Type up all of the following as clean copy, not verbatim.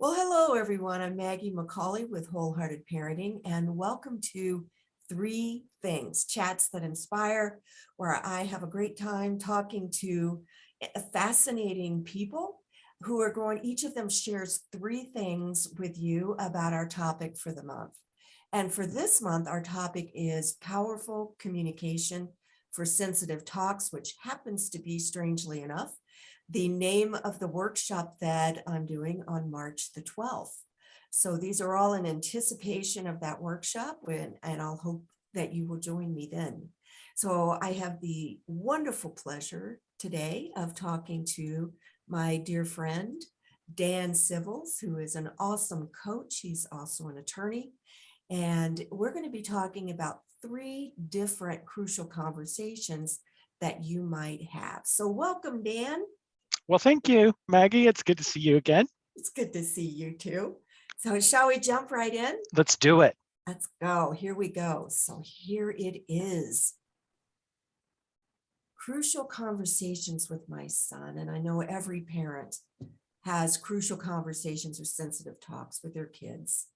Well, hello, everyone. I'm Maggie McCauley with Wholehearted Parenting, and welcome to Three Things, Chats That Inspire, where I have a great time talking to fascinating people who are going, each of them shares three things with you about our topic for the month. And for this month, our topic is powerful communication for sensitive talks, which happens to be, strangely enough, the name of the workshop that I'm doing on March the 12th. So these are all in anticipation of that workshop, and I'll hope that you will join me then. So I have the wonderful pleasure today of talking to my dear friend, Dan Civils, who is an awesome coach. He's also an attorney. And we're going to be talking about three different crucial conversations that you might have. So welcome, Dan. Well, thank you, Maggie. It's good to see you again. It's good to see you too. So shall we jump right in? Let's do it. Let's go. Here we go. So here it is. Crucial conversations with my son. And I know every parent has crucial conversations or sensitive talks with their kids.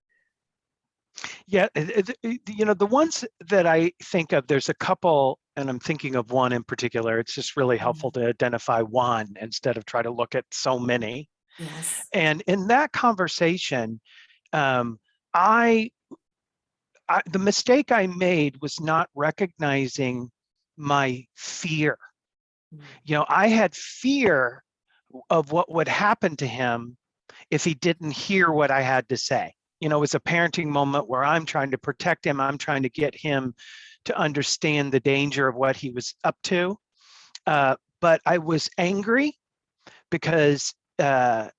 Yeah, the ones that I think of, there's a couple, and I'm thinking of one in particular. It's just really helpful to identify one instead of try to look at so many. Yes. And in that conversation, the mistake I made was not recognizing my fear. I had fear of what would happen to him if he didn't hear what I had to say. It was a parenting moment where I'm trying to protect him. I'm trying to get him to understand the danger of what he was up to. But I was angry because I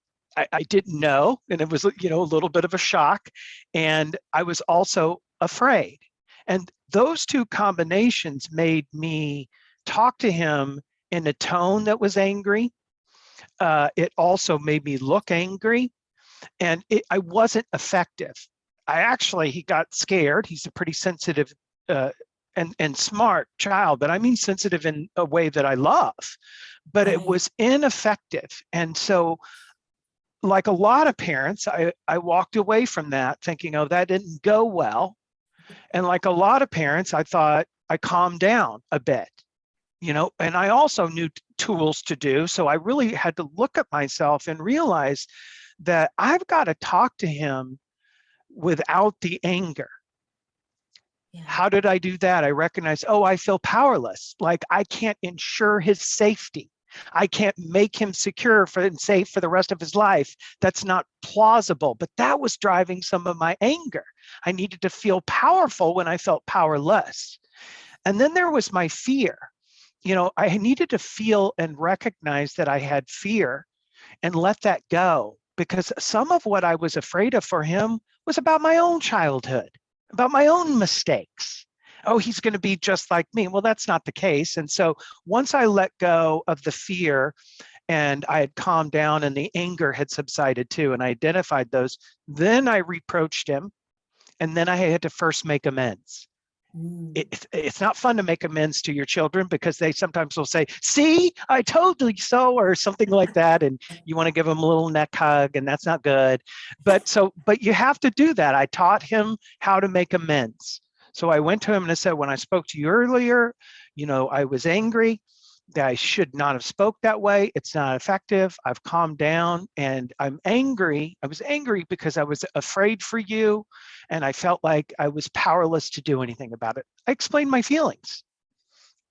didn't know, and it was, a little bit of a shock. And I was also afraid. And those two combinations made me talk to him in a tone that was angry. It also made me look angry. And I wasn't effective. He got scared. He's a pretty sensitive and smart child, but I mean sensitive in a way that I love, but Right. It was ineffective. And so, like a lot of parents, I walked away from that thinking, oh, that didn't go well. And like a lot of parents, I thought I calmed down a bit, and I also knew tools to do. So I really had to look at myself and realize that I've got to talk to him without the anger. Yeah. How did I do that? I recognized, I feel powerless. Like I can't ensure his safety. I can't make him secure and safe for the rest of his life. That's not plausible, but that was driving some of my anger. I needed to feel powerful when I felt powerless. And then there was my fear. I needed to feel and recognize that I had fear and let that go, because some of what I was afraid of for him was about my own childhood, about my own mistakes. Oh, he's going to be just like me. Well, that's not the case. And so once I let go of the fear and I had calmed down and the anger had subsided too, and I identified those, then I reproached him. And then I had to first make amends. It's not fun to make amends to your children because they sometimes will say, see, I told you so, or something like that. And you want to give them a little neck hug, and that's not good. But you have to do that. I taught him how to make amends. So I went to him and I said, when I spoke to you earlier, I was angry that I should not have spoke that way. It's not effective. I've calmed down and I'm angry. I was angry because I was afraid for you and I felt like I was powerless to do anything about it. I explained my feelings.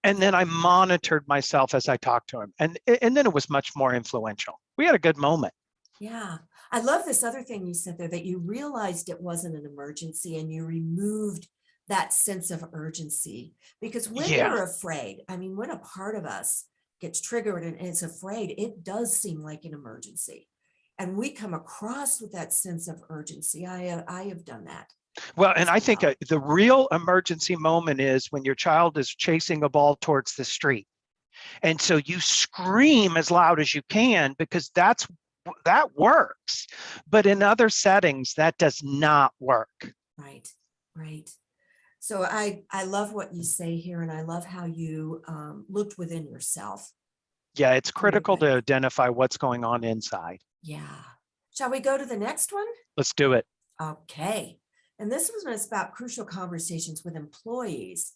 And then I monitored myself as I talked to him. And then it was much more influential. We had a good moment. Yeah. I love this other thing you said there, that you realized it wasn't an emergency and you removed that sense of urgency. Because when we're afraid, when a part of us gets triggered and is afraid, it does seem like an emergency. And we come across with that sense of urgency. I have done that. Well, and I think the real emergency moment is when your child is chasing a ball towards the street. And so you scream as loud as you can because that works. But in other settings, that does not work. Right, right. So I love what you say here, and I love how you looked within yourself. Yeah, it's critical to identify what's going on inside. Yeah, Shall we go to the next one? Let's do it. Okay. And this one is about crucial conversations with employees.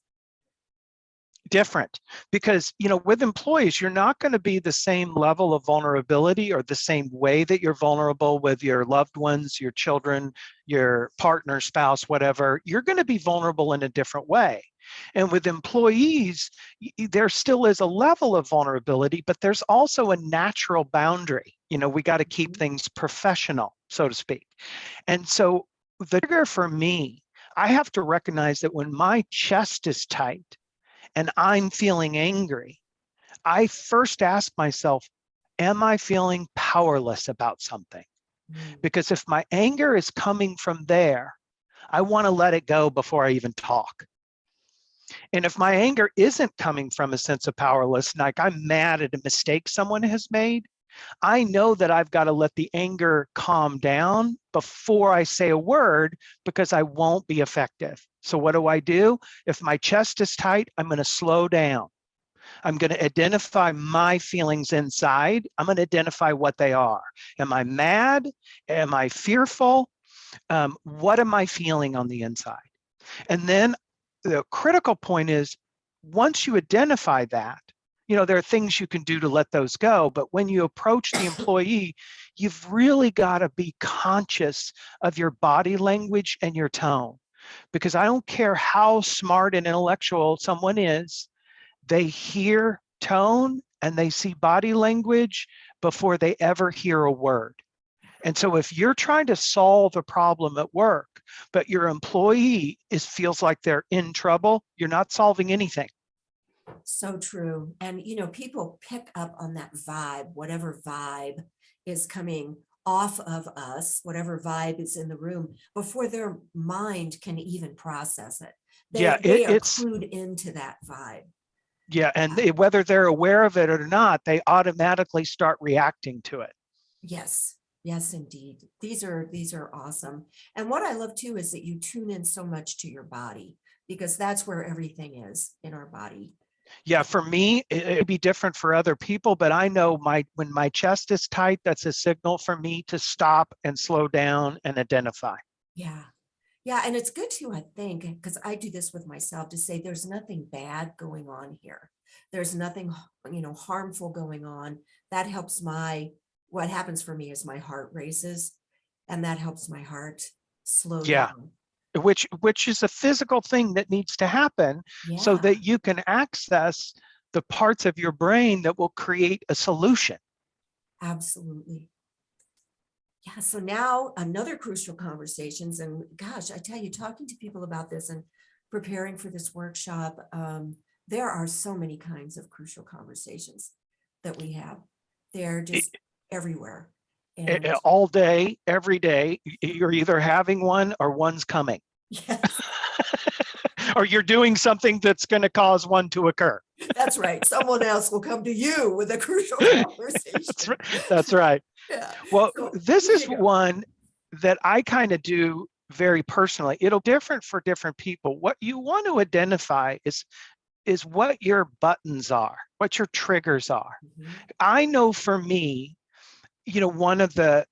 Different, because with employees, you're not going to be the same level of vulnerability or the same way that you're vulnerable with your loved ones, your children, your partner, spouse, whatever. You're going to be vulnerable in a different way. And with employees, there still is a level of vulnerability, but there's also a natural boundary. We got to keep things professional, so to speak. And so the trigger for me, I have to recognize that when my chest is tight and I'm feeling angry, I first ask myself, am I feeling powerless about something? Because if my anger is coming from there, I want to let it go before I even talk. And if my anger isn't coming from a sense of powerless, like I'm mad at a mistake someone has made, I know that I've got to let the anger calm down before I say a word, because I won't be effective. So what do? If my chest is tight, I'm going to slow down. I'm going to identify my feelings inside. I'm going to identify what they are. Am I mad? Am I fearful? What am I feeling on the inside? And then the critical point is, once you identify that, there are things you can do to let those go. But when you approach the employee, you've really got to be conscious of your body language and your tone. Because I don't care how smart and intellectual someone is, they hear tone and they see body language before they ever hear a word. And so if you're trying to solve a problem at work, but your employee feels like they're in trouble, you're not solving anything. So true. And, people pick up on that vibe, whatever vibe is coming off of us, whatever vibe is in the room, before their mind can even process it. They are clued into that vibe. Yeah. And whether they're aware of it or not, they automatically start reacting to it. Yes. Yes, indeed. These are awesome. And what I love too is that you tune in so much to your body, because that's where everything is in our body. Yeah, for me, it'd be different for other people, but I know when my chest is tight, that's a signal for me to stop and slow down and identify. Yeah. Yeah. And it's good too, I think, because I do this with myself, to say there's nothing bad going on here. There's nothing, harmful going on. That helps what happens for me is my heart races, and that helps my heart slow down. Which is a physical thing that needs to happen so that you can access the parts of your brain that will create a solution. Absolutely. Yeah. So now another crucial conversations, and gosh, I tell you, talking to people about this and preparing for this workshop, there are so many kinds of crucial conversations that we have. They're just everywhere. And all day, every day, you're either having one or one's coming. yes. Or you're doing something that's going to cause one to occur. That's right. Someone else will come to you with a crucial conversation. That's right. Yeah. Well, So this is one that I kind of do very personally. It'll different for different people. What you want to identify is what your buttons are, what your triggers are. Mm-hmm. I know for me, one of the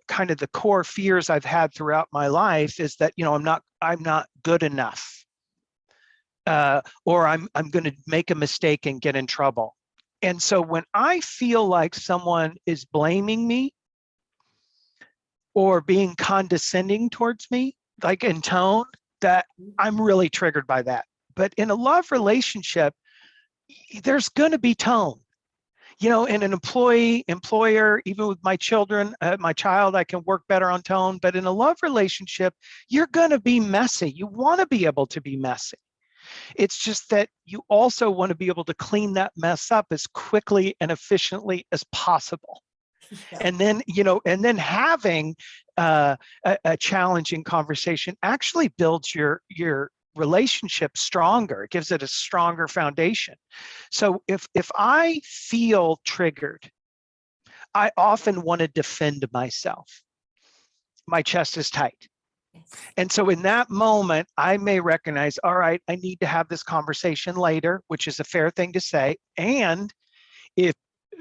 kind of the core fears I've had throughout my life is that, I'm not good enough. Or I'm going to make a mistake and get in trouble. And so when I feel like someone is blaming me or being condescending towards me, like in tone, that I'm really triggered by that. But in a love relationship, there's going to be tone. In an employer, even with my children, my child, I can work better on tone. But in a love relationship, you're going to be messy. You want to be able to be messy. It's just that you also want to be able to clean that mess up as quickly and efficiently as possible. Yeah. And then having a challenging conversation actually builds your relationship stronger. It gives it a stronger foundation. So if I feel triggered, I often want to defend myself. My chest is tight. And so in that moment, I may recognize, all right, I need to have this conversation later, which is a fair thing to say. And if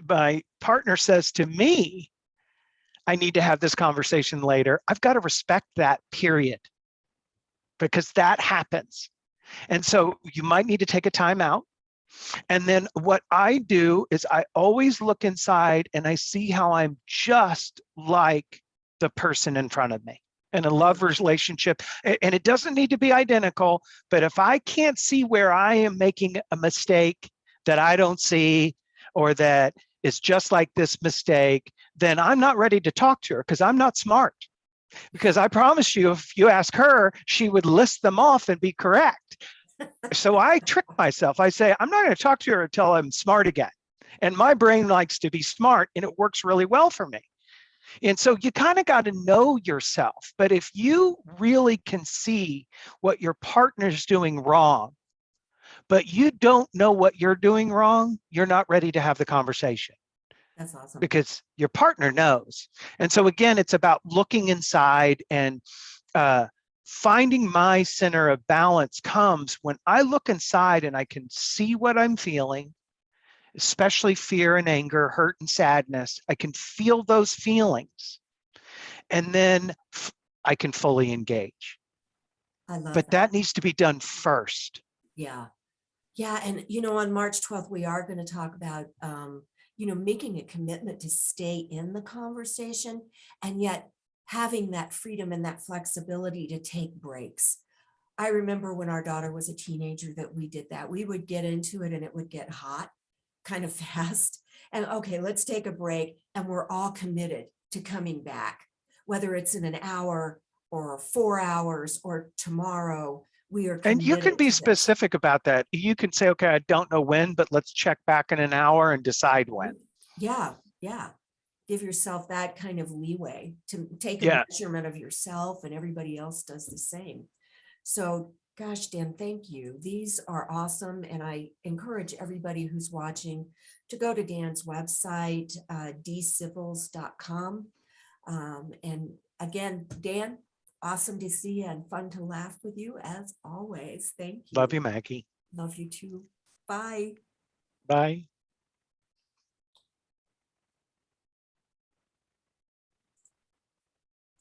my partner says to me, I need to have this conversation later. I've got to respect that, period, because that happens. And so you might need to take a time out. And then what I do is I always look inside and I see how I'm just like the person in front of me in a love relationship. And it doesn't need to be identical, but if I can't see where I am making a mistake that I don't see, or that is just like this mistake, then I'm not ready to talk to her because I'm not smart. Because I promise you, if you ask her, she would list them off and be correct. So I trick myself. I say, I'm not going to talk to her until I'm smart again. And my brain likes to be smart, and it works really well for me. And so you kind of got to know yourself. But if you really can see what your partner's doing wrong, but you don't know what you're doing wrong, you're not ready to have the conversation. That's awesome. Because your partner knows. And so again, it's about looking inside, and finding my center of balance comes when I look inside and I can see what I'm feeling, especially fear and anger, hurt and sadness. I can feel those feelings, and then I can fully engage. I love But that. that needs to be done first. Yeah. Yeah. And, on March 12th, we are going to talk about, making a commitment to stay in the conversation, and yet having that freedom and that flexibility to take breaks. I remember when our daughter was a teenager that we did that. We would get into it and it would get hot kind of fast. And okay, let's take a break. And we're all committed to coming back, whether it's in an hour or 4 hours or tomorrow. We are And you can committed be to this. specific about that. You can say, okay, I don't know when, but let's check back in an hour and decide when. Yeah. Yeah. Give yourself that kind of leeway to take a Yeah. measurement of yourself, and everybody else does the same. So, gosh, Dan, thank you. These are awesome. And I encourage everybody who's watching to go to Dan's website, dcivils.com. And again, Dan, awesome to see you and fun to laugh with you as always. Thank you. Love you, Maggie. Love you too. Bye. Bye.